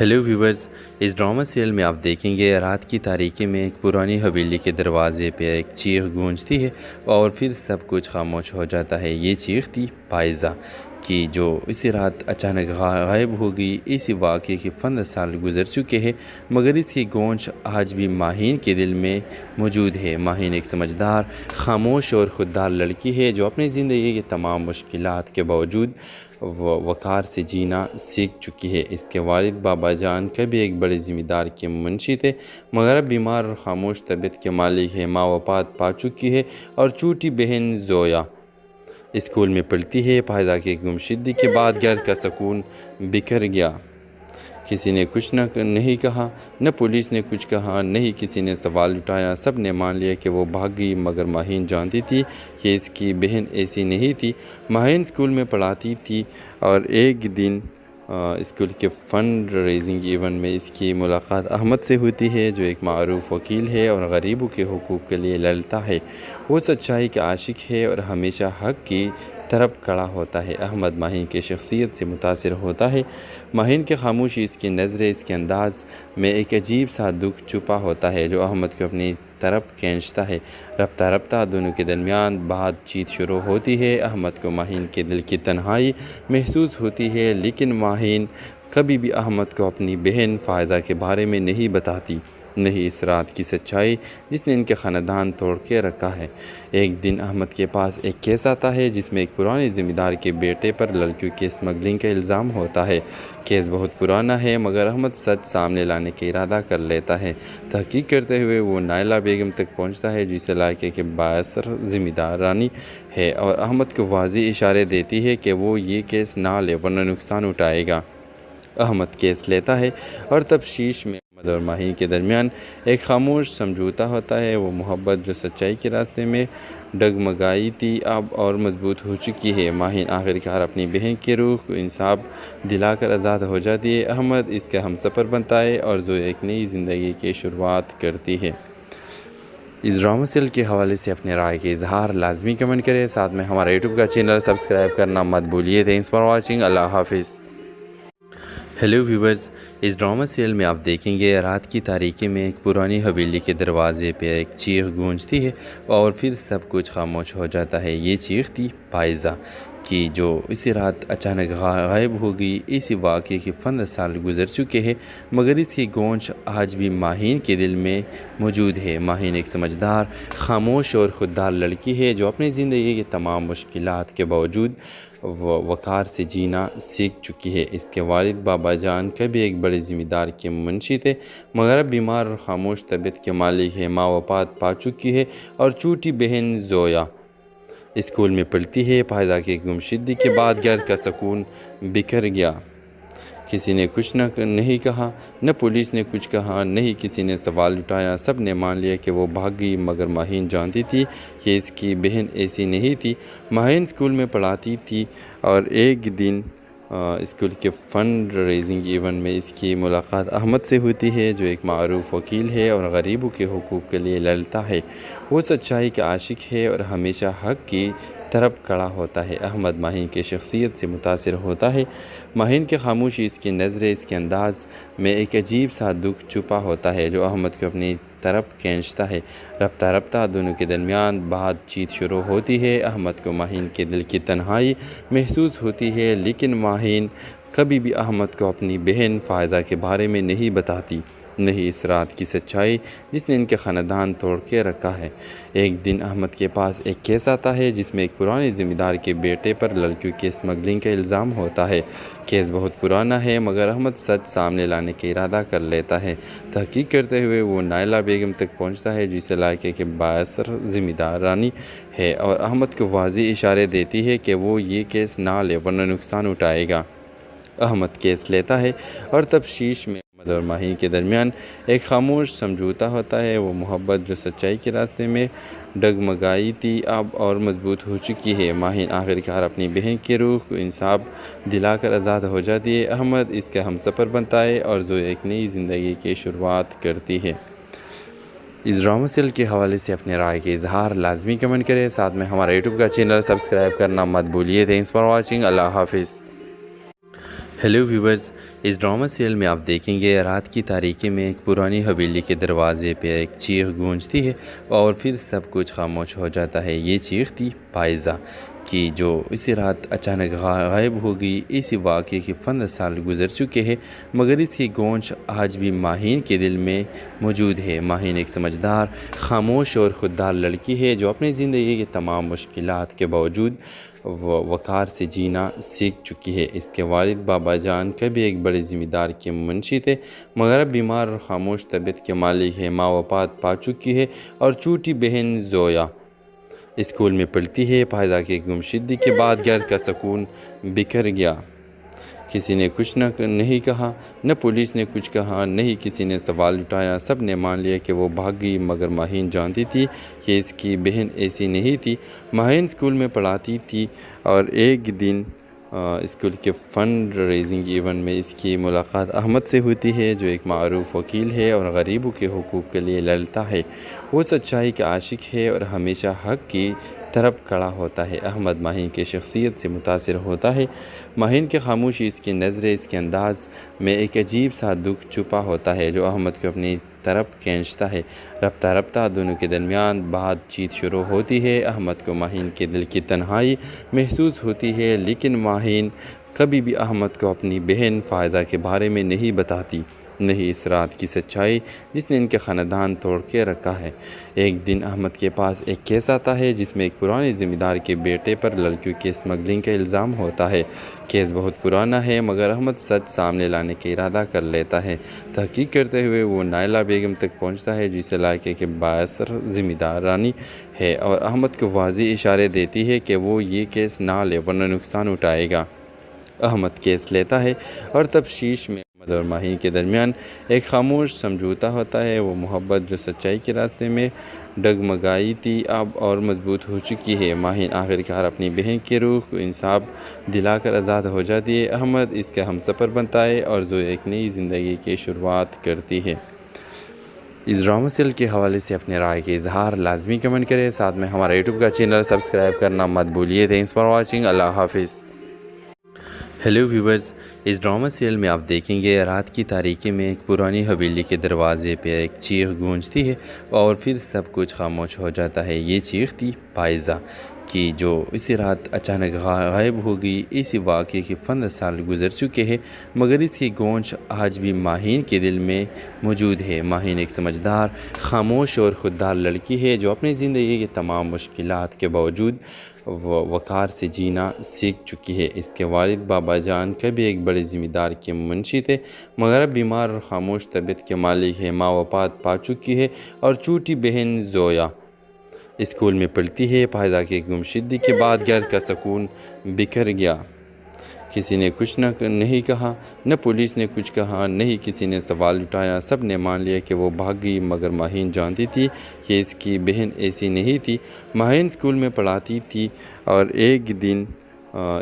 ہیلو ویورز، اس ڈرامہ سیریل میں آپ دیکھیں گے رات کی تاریکی میں ایک پرانی حویلی کے دروازے پہ ایک چیخ گونجتی ہے اور پھر سب کچھ خاموش ہو جاتا ہے۔ یہ چیخ تھی پائزہ کی، جو اسی رات اچانک غائب ہو گئی۔ اسی واقعے کے 15 سال گزر چکے ہیں، مگر اس کی گونج آج بھی ماہین کے دل میں موجود ہے۔ ماہین ایک سمجھدار، خاموش اور خوددار لڑکی ہے جو اپنی زندگی کے تمام مشکلات کے باوجود وقار سے جینا سیکھ چکی ہے۔ اس کے والد بابا جان کبھی ایک بڑے ذمہ دار کے منشی تھے، مگر اب بیمار اور خاموش طبیعت کے مالک ہے۔ ماں وفات پا چکی ہے اور چھوٹی بہن زویا اسکول میں پڑھتی ہے۔ پائزہ کی گمشدگی کے بعد گھر کا سکون بکھر گیا۔ کسی نے کچھ نہیں کہا، نہ پولیس نے کچھ کہا، نہ ہی کسی نے سوال اٹھایا۔ سب نے مان لیا کہ وہ بھاگ گئی، مگر ماہین جانتی تھی کہ اس کی بہن ایسی نہیں تھی۔ ماہین اسکول میں پڑھاتی تھی اور ایک دن اسکول کے فنڈ ریزنگ ایونٹ میں اس کی ملاقات احمد سے ہوتی ہے، جو ایک معروف وکیل ہے اور غریبوں کے حقوق کے لیے لڑتا ہے۔ وہ سچائی کا عاشق ہے اور ہمیشہ حق کی طرف کھڑا ہوتا ہے۔ احمد ماہین کی شخصیت سے متاثر ہوتا ہے۔ ماہین کی خاموشی، اس کی نظریں، اس کے انداز میں ایک عجیب سا دکھ چھپا ہوتا ہے جو احمد کو اپنی طرف کھینچتا ہے۔ رفتہ رفتہ دونوں کے درمیان بات چیت شروع ہوتی ہے۔ احمد کو ماہین کے دل کی تنہائی محسوس ہوتی ہے، لیکن ماہین کبھی بھی احمد کو اپنی بہن فائزہ کے بارے میں نہیں بتاتی، نہیں اس رات کی سچائی جس نے ان کے خاندان توڑ کے رکھا ہے۔ ایک دن احمد کے پاس ایک کیس آتا ہے جس میں ایک پرانے ذمہ دار کے بیٹے پر لڑکیوں کی اسمگلنگ کا الزام ہوتا ہے۔ کیس بہت پرانا ہے، مگر احمد سچ سامنے لانے کا ارادہ کر لیتا ہے۔ تحقیق کرتے ہوئے وہ نائلہ بیگم تک پہنچتا ہے، جو اس علاقے کے بااثر ذمہ دارانی ہے اور احمد کو واضح اشارے دیتی ہے کہ وہ یہ کیس نہ لے ورنہ نقصان اٹھائے گا۔ احمد کیس لیتا ہے اور تفتیش میں احمد اور ماہین کے درمیان ایک خاموش سمجھوتا ہوتا ہے۔ وہ محبت جو سچائی کے راستے میں ڈگمگائی تھی اب اور مضبوط ہو چکی ہے۔ ماہین آخرکار اپنی بہن کی روح کو انصاف دلا کر آزاد ہو جاتی ہے۔ احمد اس کا ہمسفر بنتا ہے اور زویا ایک نئی زندگی کی شروعات کرتی ہے۔ اس ڈرامہ سیریل کے حوالے سے اپنے رائے کے اظہار لازمی کمنٹ کریں، ساتھ میں ہمارا یوٹیوب کا چینل سبسکرائب کرنا مت بھولیے۔ Thanks for watching. اللہ حافظ۔ ہیلو ویورز، اس ڈرامہ سیریل میں آپ دیکھیں گے رات کی تاریکی میں ایک پرانی حویلی کے دروازے پہ ایک چیخ گونجتی ہے اور پھر سب کچھ خاموش ہو جاتا ہے۔ یہ چیخ تھی پائزہ کی، جو اسی رات اچانک غائب ہو گئی۔ اسی واقعے کے 15 سال گزر چکے ہیں، مگر اس کی گونج آج بھی ماہین کے دل میں موجود ہے۔ ماہین ایک سمجھدار، خاموش اور خوددار لڑکی ہے جو اپنی زندگی کے تمام مشکلات کے باوجود وقار سے جینا سیکھ چکی ہے۔ اس کے والد بابا جان کبھی ایک بڑے ذمہ دار کے منشی تھے، مگر اب بیمار اور خاموش طبیعت کے مالک ہے۔ ماں وفات پا چکی ہے اور چھوٹی بہن زویا اسکول میں پڑھتی ہے۔ پائزہ کی گمشدگی کے بعد گھر کا سکون بکھر گیا۔ کسی نے کچھ نہیں کہا، نہ پولیس نے کچھ کہا، نہ ہی کسی نے سوال اٹھایا۔ سب نے مان لیا کہ وہ بھاگ گئی، مگر ماہین جانتی تھی کہ اس کی بہن ایسی نہیں تھی۔ ماہین اسکول میں پڑھاتی تھی اور ایک دن اسکول کے فنڈ ریزنگ ایونٹ میں اس کی ملاقات احمد سے ہوتی ہے، جو ایک معروف وکیل ہے اور غریبوں کے حقوق کے لیے لڑتا ہے۔ وہ سچائی کا عاشق ہے اور ہمیشہ حق کی طرف کھڑا ہوتا ہے۔ احمد ماہین کی شخصیت سے متاثر ہوتا ہے۔ ماہین کی خاموشی، اس کی نظریں، اس کے انداز میں ایک عجیب سا دکھ چھپا ہوتا ہے جو احمد کو اپنی طرف کھینچتا ہے۔ رفتہ رفتہ دونوں کے درمیان بات چیت شروع ہوتی ہے۔ احمد کو ماہین کے دل کی تنہائی محسوس ہوتی ہے، لیکن ماہین کبھی بھی احمد کو اپنی بہن فائزہ کے بارے میں نہیں بتاتی، نہیں اس رات کی سچائی جس نے ان کے خاندان توڑ کے رکھا ہے۔ ایک دن احمد کے پاس ایک کیس آتا ہے جس میں ایک پرانے ذمہ دار کے بیٹے پر لڑکیوں کی اسمگلنگ کا الزام ہوتا ہے۔ کیس بہت پرانا ہے، مگر احمد سچ سامنے لانے کا ارادہ کر لیتا ہے۔ تحقیق کرتے ہوئے وہ نائلہ بیگم تک پہنچتا ہے، جو اس علاقے کے بااثر ذمہ دارانی ہے اور احمد کو واضح اشارے دیتی ہے کہ وہ یہ کیس نہ لے ورنہ نقصان اٹھائے گا۔ احمد کیس لیتا ہے اور تفتیش میں احمد اور ماہین کے درمیان ایک خاموش سمجھوتا ہوتا ہے۔ وہ محبت جو سچائی کے راستے میں ڈگمگائی تھی اب اور مضبوط ہو چکی ہے۔ ماہین آخرکار اپنی بہن کی روح کو انصاف دلا کر آزاد ہو جاتی ہے۔ احمد اس کا ہمسفر بنتا ہے اور زویا ایک نئی زندگی کی شروعات کرتی ہے۔ اس ڈرامہ سیریل کے حوالے سے اپنے رائے کے اظہار لازمی کمنٹ کریں، ساتھ میں ہمارا یوٹیوب کا چینل سبسکرائب کرنا مت بھولیے۔ Thanks for watching. اللہ حافظ۔ ہیلو ویورز، اس ڈرامہ سیریل میں آپ دیکھیں گے رات کی تاریکی میں ایک پرانی حویلی کے دروازے پہ ایک چیخ گونجتی ہے اور پھر سب کچھ خاموش ہو جاتا ہے۔ یہ چیخ تھی پائزہ کی، جو اسی رات اچانک غائب ہو گئی۔ اسی واقعے کے 15 سال گزر چکے ہیں، مگر اس کی گونج آج بھی ماہین کے دل میں موجود ہے۔ ماہین ایک سمجھدار، خاموش اور خوددار لڑکی ہے جو اپنی زندگی کے تمام مشکلات کے باوجود وقار سے جینا سیکھ چکی ہے۔ اس کے والد بابا جان کبھی ایک بڑے ذمہ دار کے منشی تھے، مگر اب بیمار اور خاموش طبیعت کے مالک ہے۔ ماں وفات پا چکی ہے اور چھوٹی بہن زویا اسکول میں پڑھتی ہے۔ پائزہ کی گمشدگی کے بعد گھر کا سکون بکھر گیا۔ کسی نے کچھ نہیں کہا، نہ پولیس نے کچھ کہا، نہ ہی کسی نے سوال اٹھایا۔ سب نے مان لیا کہ وہ بھاگ گئی، مگر ماہین جانتی تھی کہ اس کی بہن ایسی نہیں تھی۔ ماہین اسکول میں پڑھاتی تھی اور ایک دن اسکول کے فنڈ ریزنگ ایونٹ میں اس کی ملاقات احمد سے ہوتی ہے، جو ایک معروف وکیل ہے اور غریبوں کے حقوق کے لیے لڑتا ہے۔ وہ سچائی کا عاشق ہے اور ہمیشہ حق کی طرف کھڑا ہوتا ہے۔ احمد ماہین کی شخصیت سے متاثر ہوتا ہے۔ ماہین کی خاموشی، اس کی نظریں، اس کے انداز میں ایک عجیب سا دکھ چھپا ہوتا ہے جو احمد کو اپنی طرف کھینچتا ہے۔ رفتہ رفتہ دونوں کے درمیان بات چیت شروع ہوتی ہے۔ احمد کو ماہین کے دل کی تنہائی محسوس ہوتی ہے، لیکن ماہین کبھی بھی احمد کو اپنی بہن فائزہ کے بارے میں نہیں بتاتی، نہیں اس رات کی سچائی جس نے ان کے خاندان توڑ کے رکھا ہے۔ ایک دن احمد کے پاس ایک کیس آتا ہے جس میں ایک پرانے ذمہ دار کے بیٹے پر لڑکیوں کی اسمگلنگ کا الزام ہوتا ہے۔ کیس بہت پرانا ہے، مگر احمد سچ سامنے لانے کا ارادہ کر لیتا ہے۔ تحقیق کرتے ہوئے وہ نائلہ بیگم تک پہنچتا ہے، جس علاقے کے بااثر ذمہ دارانی ہے، اور احمد کو واضح اشارے دیتی ہے کہ وہ یہ کیس نہ لے ورنہ نقصان اٹھائے گا۔ احمد کیس لیتا ہے اور تفتیش میں احمد اور ماہین کے درمیان ایک خاموش سمجھوتا ہوتا ہے۔ وہ محبت جو سچائی کے راستے میں ڈگمگائی تھی اب اور مضبوط ہو چکی ہے۔ ماہین آخرکار اپنی بہن کی روح کو انصاف دلا کر آزاد ہو جاتی ہے۔ احمد اس کا ہمسفر بنتا ہے اور زویا ایک نئی زندگی کی شروعات کرتی ہے۔ اس ڈرامہ سیریل کے حوالے سے اپنے رائے کے اظہار لازمی کمنٹ کریں، ساتھ میں ہمارا یوٹیوب کا چینل سبسکرائب کرنا مت بھولیے۔ Thanks for watching. اللہ حافظ۔ ہیلو ویورز، اس ڈرامہ سیریل میں آپ دیکھیں گے رات کی تاریکی میں ایک پرانی حویلی کے دروازے پہ ایک چیخ گونجتی ہے اور پھر سب کچھ خاموش ہو جاتا ہے۔ یہ چیخ تھی پائزہ کی، جو اسی رات اچانک غائب ہو گئی۔ اسی واقعے کے 15 سال گزر چکے ہیں، مگر اس کی گونج آج بھی ماہین کے دل میں موجود ہے۔ ماہین ایک سمجھدار، خاموش اور خوددار لڑکی ہے جو اپنی زندگی کے تمام مشکلات کے باوجود وقار سے جینا سیکھ چکی ہے۔ اس کے والد بابا جان کبھی ایک بڑے ذمہ دار کے منشی تھے، مگر اب بیمار اور خاموش طبیعت کے مالک ہے۔ ماں وفات پا چکی ہے اور چھوٹی بہن زویا اسکول میں پڑھتی ہے۔ پائزہ کی گمشدگی کے بعد گھر کا سکون بکھر گیا۔ کسی نے کچھ نہیں کہا، نہ پولیس نے کچھ کہا، نہ ہی کسی نے سوال اٹھایا۔ سب نے مان لیا کہ وہ بھاگ گئی، مگر ماہین جانتی تھی کہ اس کی بہن ایسی نہیں تھی۔ ماہین اسکول میں پڑھاتی تھی اور ایک دن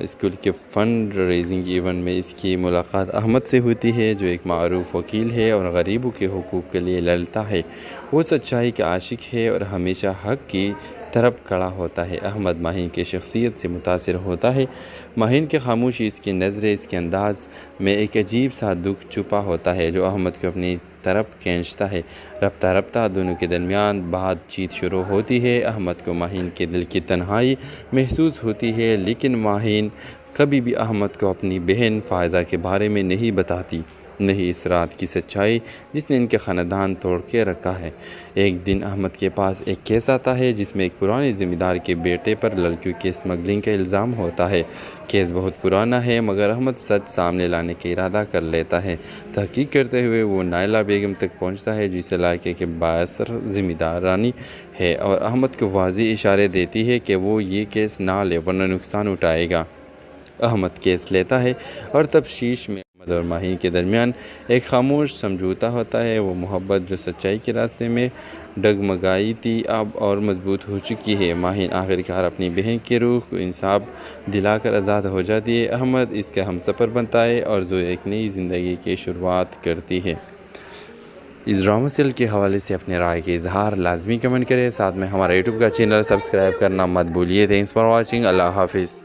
اسکول کے فنڈ ریزنگ ایونٹ میں اس کی ملاقات احمد سے ہوتی ہے، جو ایک معروف وکیل ہے اور غریبوں کے حقوق کے لیے لڑتا ہے۔ وہ سچائی کا عاشق ہے اور ہمیشہ حق کی طرف کھڑا ہوتا ہے۔ احمد ماہین کی شخصیت سے متاثر ہوتا ہے۔ ماہین کی خاموشی، اس کی نظریں، اس کے انداز میں ایک عجیب سا دکھ چھپا ہوتا ہے جو احمد کو اپنی طرف کھینچتا ہے۔ رفتہ رفتہ دونوں کے درمیان بات چیت شروع ہوتی ہے۔ احمد کو ماہین کے دل کی تنہائی محسوس ہوتی ہے، لیکن ماہین کبھی بھی احمد کو اپنی بہن فائزہ کے بارے میں نہیں بتاتی، نہیں اس رات کی سچائی جس نے ان کے خاندان توڑ کے رکھا ہے۔ ایک دن احمد کے پاس ایک کیس آتا ہے جس میں ایک پرانے ذمہ دار کے بیٹے پر لڑکیوں کی اسمگلنگ کا الزام ہوتا ہے۔ کیس بہت پرانا ہے، مگر احمد سچ سامنے لانے کا ارادہ کر لیتا ہے۔ تحقیق کرتے ہوئے وہ نائلہ بیگم تک پہنچتا ہے، جس علاقے کے بااثر ذمہ دارانی ہے، اور احمد کو واضح اشارے دیتی ہے کہ وہ یہ کیس نہ لے ورنہ نقصان اٹھائے گا۔ احمد کیس لیتا ہے اور تفتیش میں احمد اور ماہین کے درمیان ایک خاموش سمجھوتا ہوتا ہے۔ وہ محبت جو سچائی کے راستے میں ڈگمگائی تھی اب اور مضبوط ہو چکی ہے۔ ماہین آخرکار اپنی بہن کی روح کو انصاف دلا کر آزاد ہو جاتی ہے۔ احمد اس کا ہمسفر بنتا ہے اور زویا ایک نئی زندگی کی شروعات کرتی ہے۔ اس ڈرامہ سیریل کے حوالے سے اپنے رائے کے اظہار لازمی کمنٹ کریں، ساتھ میں ہمارا یوٹیوب کا چینل سبسکرائب کرنا مت بھولیے۔ Thanks for watching. اللہ حافظ۔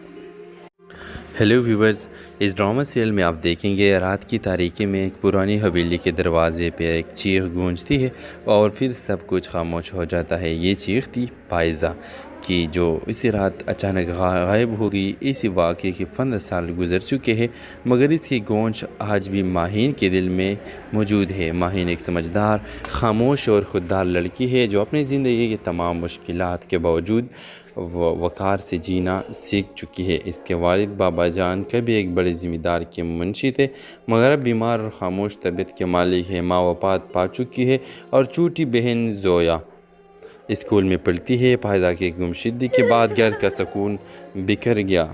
ہیلو ویورز، اس ڈرامہ سیریل میں آپ دیکھیں گے رات کی تاریکی میں ایک پرانی حویلی کے دروازے پہ ایک چیخ گونجتی ہے اور پھر سب کچھ خاموش ہو جاتا ہے۔ یہ چیخ تھی پائزہ کی، جو اسی رات اچانک غائب ہو گئی۔ اسی واقعے کے 15 سال گزر چکے ہیں، مگر اس کی گونج آج بھی ماہین کے دل میں موجود ہے۔ ماہین ایک سمجھدار، خاموش اور خوددار لڑکی ہے جو اپنی زندگی کے تمام مشکلات کے باوجود وقار سے جینا سیکھ چکی ہے۔ اس کے والد بابا جان کبھی ایک بڑے ذمہ دار کے منشی تھے، مگر اب بیمار اور خاموش طبیعت کے مالک ہے۔ ماں وفات پا چکی ہے اور چھوٹی بہن زویا اسکول میں پڑھتی ہے۔ پائزہ کی گمشدگی کے بعد گھر کا سکون بکھر گیا۔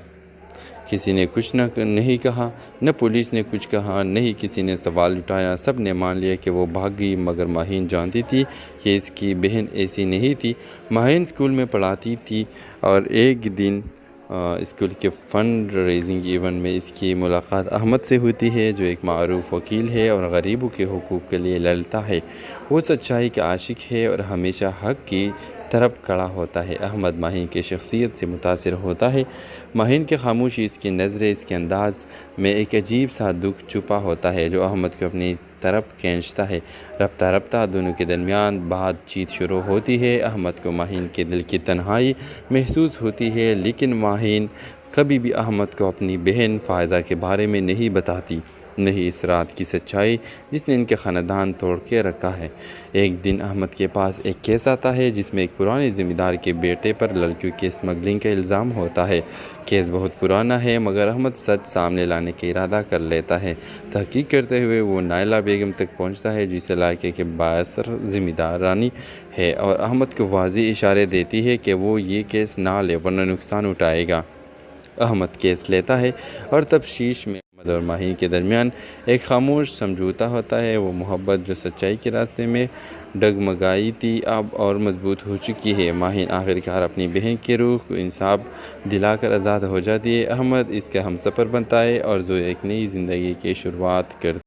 کسی نے کچھ نہیں کہا، نہ پولیس نے کچھ کہا، نہ ہی کسی نے سوال اٹھایا۔ سب نے مان لیا کہ وہ بھاگ گئی، مگر ماہین جانتی تھی کہ اس کی بہن ایسی نہیں تھی۔ ماہین اسکول میں پڑھاتی تھی اور ایک دن اسکول کے فنڈ ریزنگ ایونٹ میں اس کی ملاقات احمد سے ہوتی ہے، جو ایک معروف وکیل ہے اور غریبوں کے حقوق کے لیے لڑتا ہے۔ وہ سچائی کا عاشق ہے اور ہمیشہ حق کی طرف کھڑا ہوتا ہے۔ احمد ماہین کی شخصیت سے متاثر ہوتا ہے۔ ماہین کی خاموشی، اس کی نظریں، اس کے انداز میں ایک عجیب سا دکھ چھپا ہوتا ہے جو احمد کو اپنی طرف کھینچتا ہے۔ رفتہ رفتہ دونوں کے درمیان بات چیت شروع ہوتی ہے۔ احمد کو ماہین کے دل کی تنہائی محسوس ہوتی ہے، لیکن ماہین کبھی بھی احمد کو اپنی بہن فائزہ کے بارے میں نہیں بتاتی، نہیں اس رات کی سچائی جس نے ان کے خاندان توڑ کے رکھا ہے۔ ایک دن احمد کے پاس ایک کیس آتا ہے جس میں ایک پرانے ذمہ دار کے بیٹے پر لڑکیوں کی اسمگلنگ کا الزام ہوتا ہے۔ کیس بہت پرانا ہے، مگر احمد سچ سامنے لانے کا ارادہ کر لیتا ہے۔ تحقیق کرتے ہوئے وہ نائلہ بیگم تک پہنچتا ہے، جس علاقے کے بااثر ذمہ دارانی ہے، اور احمد کو واضح اشارے دیتی ہے کہ وہ یہ کیس نہ لے ورنہ نقصان اٹھائے گا۔ احمد کیس لیتا ہے اور تفتیش میں احمد اور ماہین کے درمیان ایک خاموش سمجھوتا ہوتا ہے۔ وہ محبت جو سچائی کے راستے میں ڈگمگائی تھی اب اور مضبوط ہو چکی ہے۔ ماہین آخرکار اپنی بہن کی روح کو انصاف دلا کر آزاد ہو جاتی ہے۔ احمد اس کا ہمسفر بنتا ہے اور زویا ایک نئی زندگی کی شروعات کرتی ہے۔